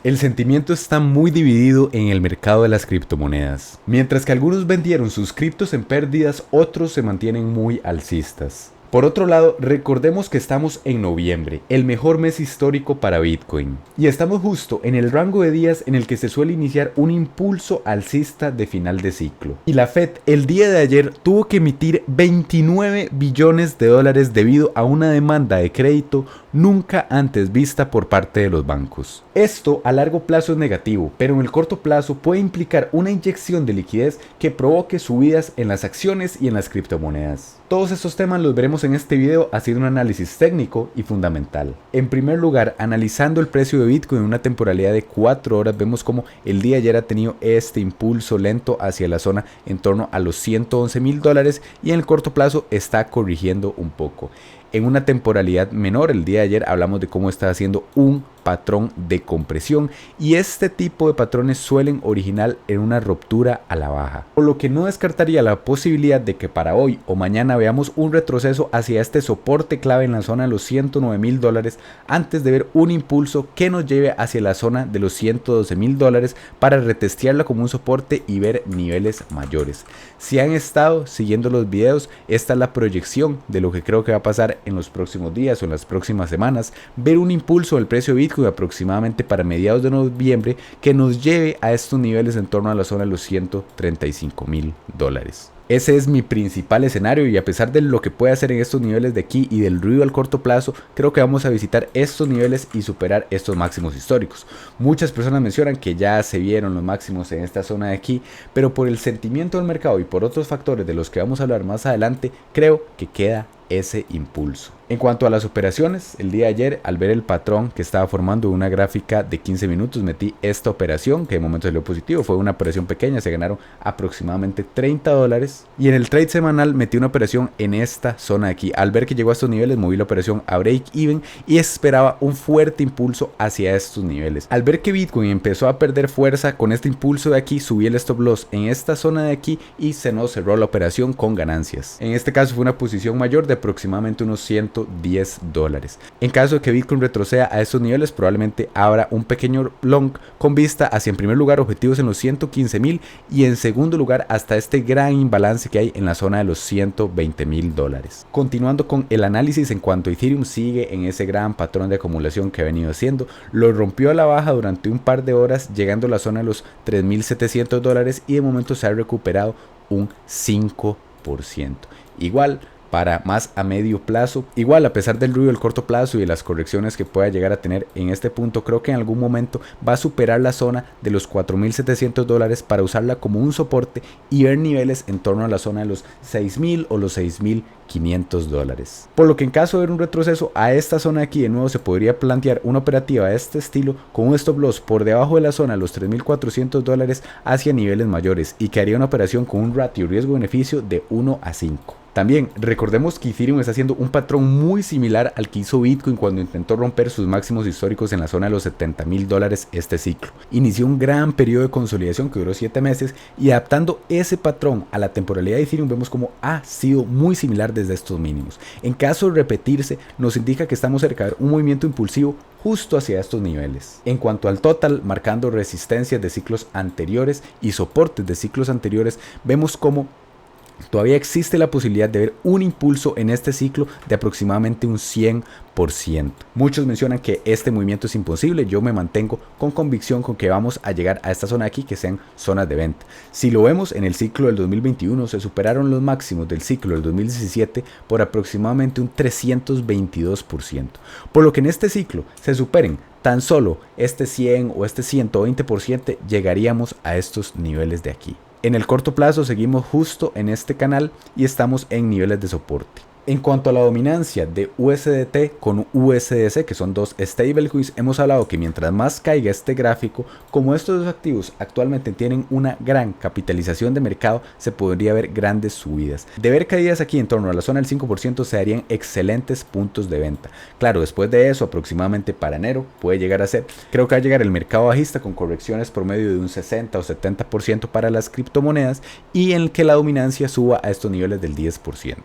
El sentimiento está muy dividido en el mercado de las criptomonedas. Mientras que algunos vendieron sus criptos en pérdidas, otros se mantienen muy alcistas. Por otro lado, recordemos que estamos en noviembre, el mejor mes histórico para Bitcoin. Y estamos justo en el rango de días en el que se suele iniciar un impulso alcista de final de ciclo. Y la Fed el día de ayer tuvo que emitir 29 billones de dólares debido a una demanda de crédito nunca antes vista por parte de los bancos. Esto a largo plazo es negativo, pero en el corto plazo puede implicar una inyección de liquidez que provoque subidas en las acciones y en las criptomonedas. Todos estos temas los veremos en este video haciendo un análisis técnico y fundamental. En primer lugar, analizando el precio de Bitcoin en una temporalidad de 4 horas, vemos como el día de ayer ha tenido este impulso lento hacia la zona en torno a los $111,000 y en el corto plazo está corrigiendo un poco. En una temporalidad menor, el día de ayer hablamos de cómo está haciendo un patrón de compresión y este tipo de patrones suelen originar en una ruptura a la baja, por lo que no descartaría la posibilidad de que para hoy o mañana veamos un retroceso hacia este soporte clave en la zona de los $109,000 antes de ver un impulso que nos lleve hacia la zona de los $112,000 para retestearla como un soporte y ver niveles mayores. Si han estado siguiendo los videos, esta es la proyección de lo que creo que va a pasar en los próximos días o en las próximas semanas, ver un impulso del precio de Bitcoin aproximadamente para mediados de noviembre que nos lleve a estos niveles en torno a la zona de los $135,000. Ese es mi principal escenario y a pesar de lo que puede hacer en estos niveles de aquí y del ruido al corto plazo, creo que vamos a visitar estos niveles y superar estos máximos históricos. Muchas personas mencionan que ya se vieron los máximos en esta zona de aquí, pero por el sentimiento del mercado y por otros factores de los que vamos a hablar más adelante, creo que queda ese impulso. En cuanto a las operaciones, el día de ayer al ver el patrón que estaba formando una gráfica de 15 minutos metí esta operación que de momento salió positivo, fue una operación pequeña, se ganaron aproximadamente $30 y en el trade semanal metí una operación en esta zona de aquí. Al ver que llegó a estos niveles moví la operación a break even y esperaba un fuerte impulso hacia estos niveles. Al ver que Bitcoin empezó a perder fuerza con este impulso de aquí, subí el stop loss en esta zona de aquí y se nos cerró la operación con ganancias. En este caso fue una posición mayor de aproximadamente unos $110. En caso de que Bitcoin retroceda a estos niveles, probablemente habrá un pequeño long con vista hacia en primer lugar objetivos en los 115,000 y en segundo lugar hasta este gran imbalance que hay en la zona de los $120,000. Continuando con el análisis, en cuanto a Ethereum sigue en ese gran patrón de acumulación que ha venido haciendo, lo rompió a la baja durante un par de horas llegando a la zona de los $3,700 y de momento se ha recuperado un 5%. Igual para más a medio plazo, igual a pesar del ruido del corto plazo y de las correcciones que pueda llegar a tener en este punto, creo que en algún momento va a superar la zona de los $4,700 para usarla como un soporte y ver niveles en torno a la zona de los $6,000 o los $6,500. Por lo que en caso de ver un retroceso a esta zona de aquí, de nuevo se podría plantear una operativa de este estilo con un stop loss por debajo de la zona de los $3,400 hacia niveles mayores y que haría una operación con un ratio riesgo-beneficio de 1:5. También recordemos que Ethereum está haciendo un patrón muy similar al que hizo Bitcoin cuando intentó romper sus máximos históricos en la zona de los $70,000 este ciclo. Inició un gran periodo de consolidación que duró 7 meses y adaptando ese patrón a la temporalidad de Ethereum vemos como ha sido muy similar desde estos mínimos. En caso de repetirse nos indica que estamos cerca de un movimiento impulsivo justo hacia estos niveles. En cuanto al total, marcando resistencias de ciclos anteriores y soportes de ciclos anteriores, vemos como todavía existe la posibilidad de ver un impulso en este ciclo de aproximadamente un 100%. Muchos mencionan que este movimiento es imposible, yo me mantengo con convicción con que vamos a llegar a esta zona de aquí que sean zonas de venta. Si lo vemos en el ciclo del 2021 se superaron los máximos del ciclo del 2017 por aproximadamente un 322%. Por lo que en este ciclo se superen tan solo este 100 o este 120% llegaríamos a estos niveles de aquí. En el corto plazo seguimos justo en este canal y estamos en niveles de soporte. En cuanto a la dominancia de USDT con USDC, que son dos stablecoins, hemos hablado que mientras más caiga este gráfico, como estos dos activos actualmente tienen una gran capitalización de mercado, se podría ver grandes subidas. De ver caídas aquí en torno a la zona del 5% se darían excelentes puntos de venta. Claro, después de eso, aproximadamente para enero, puede llegar a ser, creo que va a llegar el mercado bajista con correcciones promedio de un 60 o 70% para las criptomonedas y en el que la dominancia suba a estos niveles del 10%.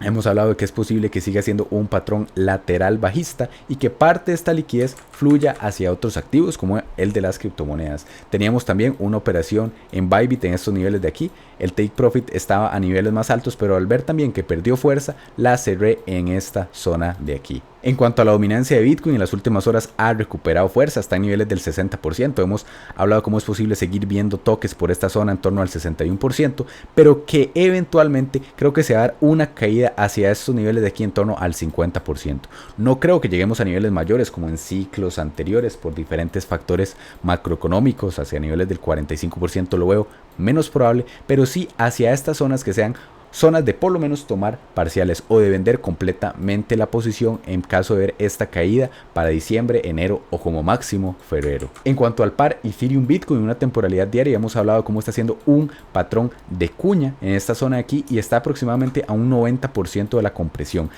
Hemos hablado de que es posible que siga siendo un patrón lateral bajista y que parte de esta liquidez fluya hacia otros activos como el de las criptomonedas. Teníamos también una operación en Bybit en estos niveles de aquí. El take profit estaba a niveles más altos, pero al ver también que perdió fuerza, la cerré en esta zona de aquí. En cuanto a la dominancia de Bitcoin, en las últimas horas ha recuperado fuerza, está en niveles del 60%. Hemos hablado cómo es posible seguir viendo toques por esta zona en torno al 61%, pero que eventualmente creo que se va a dar una caída hacia estos niveles de aquí en torno al 50%. No creo que lleguemos a niveles mayores como en ciclos anteriores por diferentes factores macroeconómicos, hacia niveles del 45% lo veo menos probable, pero sí hacia estas zonas que sean zonas de por lo menos tomar parciales o de vender completamente la posición en caso de ver esta caída para diciembre, enero o como máximo febrero. En cuanto al par Ethereum Bitcoin, una temporalidad diaria, hemos hablado de cómo está haciendo un patrón de cuña en esta zona de aquí y está aproximadamente a un 90% de la compresión.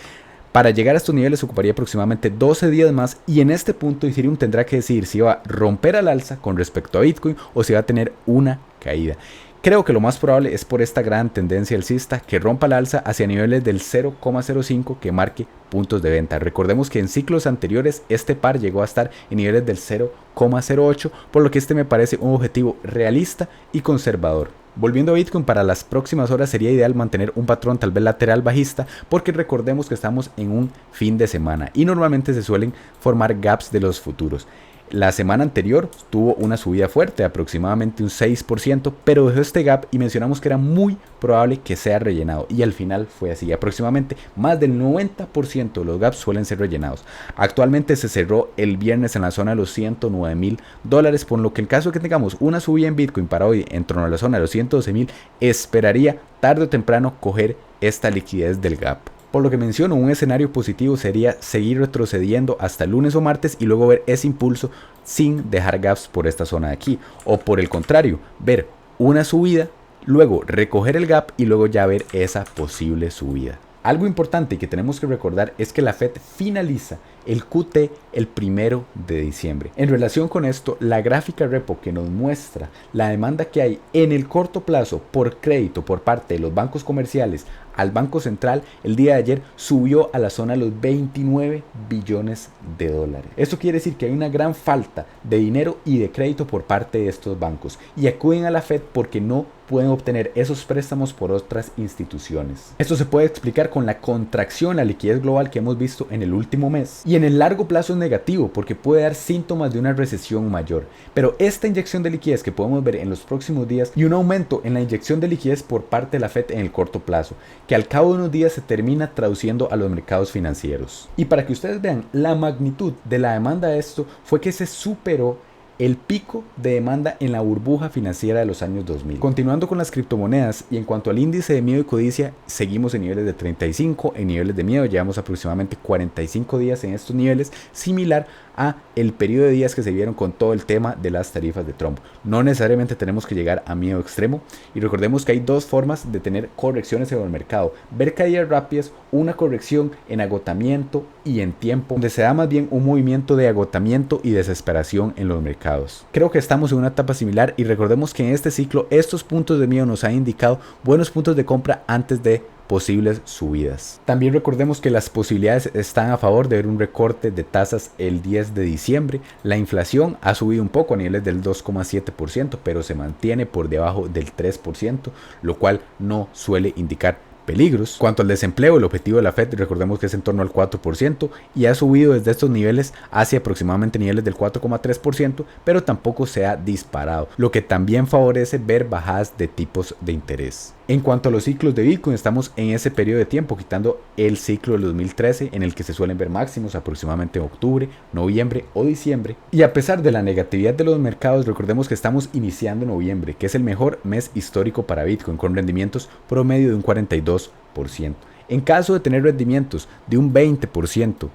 Para llegar a estos niveles ocuparía aproximadamente 12 días más y en este punto Ethereum tendrá que decidir si va a romper al alza con respecto a Bitcoin o si va a tener una caída. Creo que lo más probable es por esta gran tendencia alcista que rompa el alza hacia niveles del 0,05 que marque puntos de venta. Recordemos que en ciclos anteriores este par llegó a estar en niveles del 0,08, por lo que este me parece un objetivo realista y conservador. Volviendo a Bitcoin, para las próximas horas sería ideal mantener un patrón tal vez lateral bajista porque recordemos que estamos en un fin de semana y normalmente se suelen formar gaps de los futuros. La semana anterior tuvo una subida fuerte, aproximadamente un 6%, pero dejó este gap y mencionamos que era muy probable que sea rellenado y al final fue así. Aproximadamente más del 90% de los gaps suelen ser rellenados. Actualmente se cerró el viernes en la zona de los $109,000, por lo que en caso de que tengamos una subida en Bitcoin para hoy en torno a la zona de los 112,000, esperaría tarde o temprano coger esta liquidez del gap. Por lo que menciono, un escenario positivo sería seguir retrocediendo hasta el lunes o martes y luego ver ese impulso sin dejar gaps por esta zona de aquí. O por el contrario, ver una subida, luego recoger el gap y luego ya ver esa posible subida. Algo importante que tenemos que recordar es que la Fed finaliza el QT el 1 de diciembre. En relación con esto, la gráfica repo que nos muestra la demanda que hay en el corto plazo por crédito por parte de los bancos comerciales al Banco Central el día de ayer subió a la zona de los 29 billones de dólares. Esto quiere decir que hay una gran falta de dinero y de crédito por parte de estos bancos y acuden a la Fed porque no pueden obtener esos préstamos por otras instituciones. Esto se puede explicar con la contracción en la liquidez global que hemos visto en el último mes y en el largo plazo es negativo porque puede dar síntomas de una recesión mayor. Pero esta inyección de liquidez que podemos ver en los próximos días y un aumento en la inyección de liquidez por parte de la Fed en el corto plazo, que al cabo de unos días se termina traduciendo a los mercados financieros. Y para que ustedes vean la magnitud de la demanda de esto, fue que se superó el pico de demanda en la burbuja financiera de los años 2000. Continuando con las criptomonedas y en cuanto al índice de miedo y codicia, seguimos en niveles de 35, en niveles de miedo llevamos aproximadamente 45 días en estos niveles, similar a el periodo de días que se vieron con todo el tema de las tarifas de Trump. No necesariamente tenemos que llegar a miedo extremo y recordemos que hay dos formas de tener correcciones en el mercado: ver caídas rápidas, una corrección en agotamiento y en tiempo, donde se da más bien un movimiento de agotamiento y desesperación en los mercados. Creo que estamos en una etapa similar y recordemos que en este ciclo estos puntos de miedo nos han indicado buenos puntos de compra antes de posibles subidas. También recordemos que las posibilidades están a favor de ver un recorte de tasas el 10 de diciembre. La inflación ha subido un poco a niveles del 2,7%, pero se mantiene por debajo del 3%, lo cual no suele indicar peligros. Cuanto al desempleo, el objetivo de la Fed, recordemos que es en torno al 4% y ha subido desde estos niveles hacia aproximadamente niveles del 4,3%, pero tampoco se ha disparado, lo que también favorece ver bajadas de tipos de interés. En cuanto a los ciclos de Bitcoin, estamos en ese periodo de tiempo, quitando el ciclo del 2013 en el que se suelen ver máximos aproximadamente en octubre, noviembre o diciembre. Y a pesar de la negatividad de los mercados, recordemos que estamos iniciando noviembre, que es el mejor mes histórico para Bitcoin, con rendimientos promedio de un 42%. En caso de tener rendimientos de un 20%,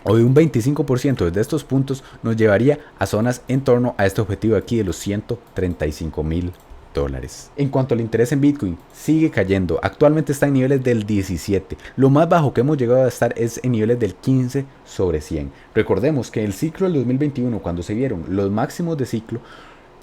o de un 25% desde estos puntos, nos llevaría a zonas en torno a este objetivo de aquí de los $135,000. En cuanto al interés en Bitcoin, sigue cayendo. Actualmente está en niveles del 17. Lo más bajo que hemos llegado a estar es en niveles del 15/100. Recordemos que en el ciclo del 2021, cuando se vieron los máximos de ciclo,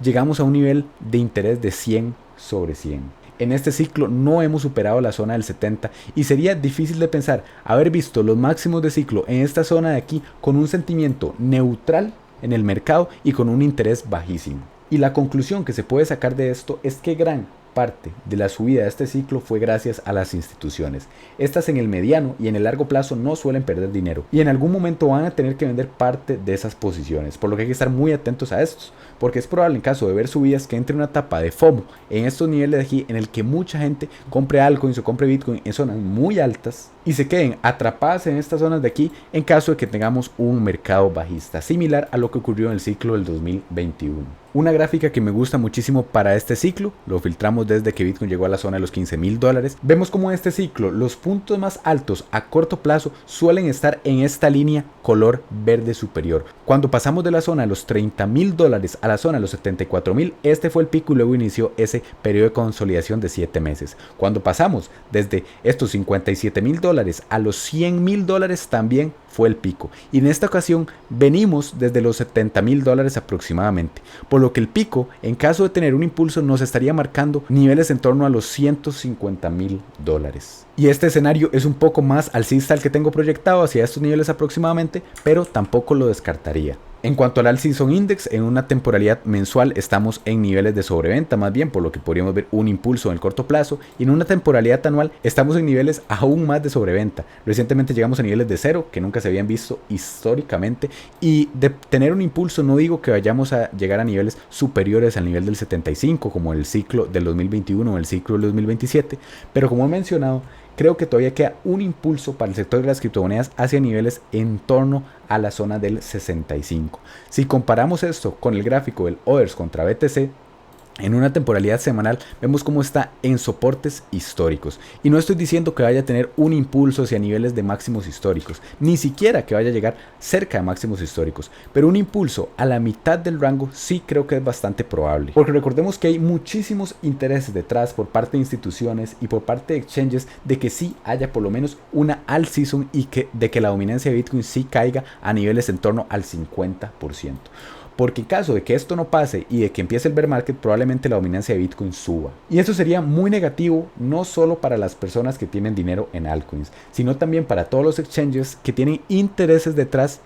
llegamos a un nivel de interés de 100/100. en este ciclo no hemos superado la zona del 70 y sería difícil de pensar haber visto los máximos de ciclo en esta zona de aquí con un sentimiento neutral en el mercado y con un interés bajísimo. Y la conclusión que se puede sacar de esto es que gran parte de la subida de este ciclo fue gracias a las instituciones. Estas en el mediano y en el largo plazo no suelen perder dinero y en algún momento van a tener que vender parte de esas posiciones, por lo que hay que estar muy atentos a estos, porque es probable en caso de ver subidas que entre una etapa de FOMO en estos niveles de aquí en el que mucha gente compre altcoins o compre Bitcoin en zonas muy altas y se queden atrapadas en estas zonas de aquí en caso de que tengamos un mercado bajista, similar a lo que ocurrió en el ciclo del 2021. Una gráfica que me gusta muchísimo para este ciclo, lo filtramos desde que Bitcoin llegó a la zona de los $15,000. Vemos como en este ciclo los puntos más altos a corto plazo suelen estar en esta línea color verde superior. Cuando pasamos de la zona de los $30,000 a la zona de los 74,000, este fue el pico y luego inició ese periodo de consolidación de 7 meses. Cuando pasamos desde estos $57,000 a los $100,000 también fue el pico. Y en esta ocasión venimos desde los $70,000 aproximadamente. Por lo que el pico, en caso de tener un impulso, nos estaría marcando niveles en torno a los $150,000. Y este escenario es un poco más alcista al que tengo proyectado, hacia estos niveles aproximadamente, pero tampoco lo descartaría. En cuanto al All Season Index, en una temporalidad mensual estamos en niveles de sobreventa más bien, por lo que podríamos ver un impulso en el corto plazo, y en una temporalidad anual estamos en niveles aún más de sobreventa. Recientemente llegamos a niveles de 0 que nunca se habían visto históricamente, y de tener un impulso no digo que vayamos a llegar a niveles superiores al nivel del 75 como el ciclo del 2021 o el ciclo del 2027, pero como he mencionado, creo que todavía queda un impulso para el sector de las criptomonedas hacia niveles en torno a la zona del 65. Si comparamos esto con el gráfico del Others contra BTC, en una temporalidad semanal vemos cómo está en soportes históricos. Y no estoy diciendo que vaya a tener un impulso hacia niveles de máximos históricos, ni siquiera que vaya a llegar cerca de máximos históricos, pero un impulso a la mitad del rango sí creo que es bastante probable. Porque recordemos que hay muchísimos intereses detrás por parte de instituciones y por parte de exchanges de que sí haya por lo menos una all season y de que la dominancia de Bitcoin sí caiga a niveles en torno al 50%. Porque en caso de que esto no pase y de que empiece el bear market, probablemente la dominancia de Bitcoin suba. Y eso sería muy negativo, no solo para las personas que tienen dinero en altcoins, sino también para todos los exchanges que tienen intereses detrás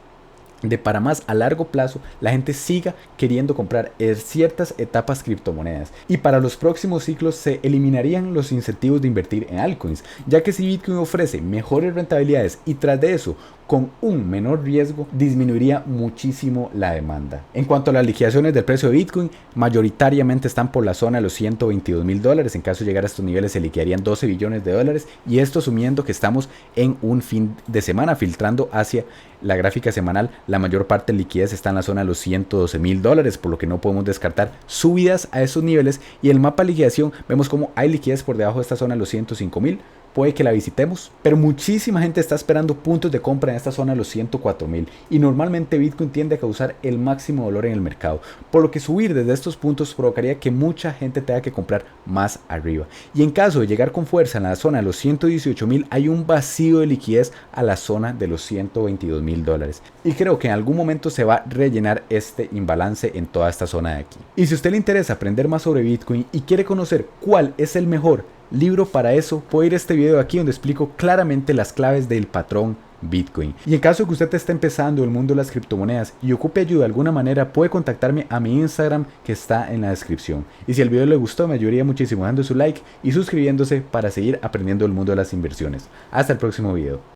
de para más a largo plazo la gente siga queriendo comprar en ciertas etapas criptomonedas, y para los próximos ciclos se eliminarían los incentivos de invertir en altcoins, ya que si Bitcoin ofrece mejores rentabilidades y tras de eso con un menor riesgo, disminuiría muchísimo la demanda. En cuanto a las liquidaciones del precio de Bitcoin, mayoritariamente están por la zona de los $122,000. En caso de llegar a estos niveles se liquidarían $12 billones, y esto asumiendo que estamos en un fin de semana. Filtrando hacia la gráfica semanal, la mayor parte de liquidez está en la zona de los $112,000, por lo que no podemos descartar subidas a esos niveles. Y el mapa de liquidación vemos como hay liquidez por debajo de esta zona de los 105,000. Puede que la visitemos, pero muchísima gente está esperando puntos de compra en esta zona de los 104,000, y normalmente Bitcoin tiende a causar el máximo dolor en el mercado, por lo que subir desde estos puntos provocaría que mucha gente tenga que comprar más arriba, y en caso de llegar con fuerza en la zona de los 118,000 hay un vacío de liquidez a la zona de los $122,000, y creo que en algún momento se va a rellenar este imbalance en toda esta zona de aquí. Y si a usted le interesa aprender más sobre Bitcoin y quiere conocer cuál es el mejor libro para eso, puede ir a este video de aquí donde explico claramente las claves del patrón Bitcoin. Y en caso de que usted esté empezando el mundo de las criptomonedas y ocupe ayuda de alguna manera, puede contactarme a mi Instagram que está en la descripción. Y si el video le gustó, me ayudaría muchísimo dando su like y suscribiéndose para seguir aprendiendo el mundo de las inversiones. Hasta el próximo video.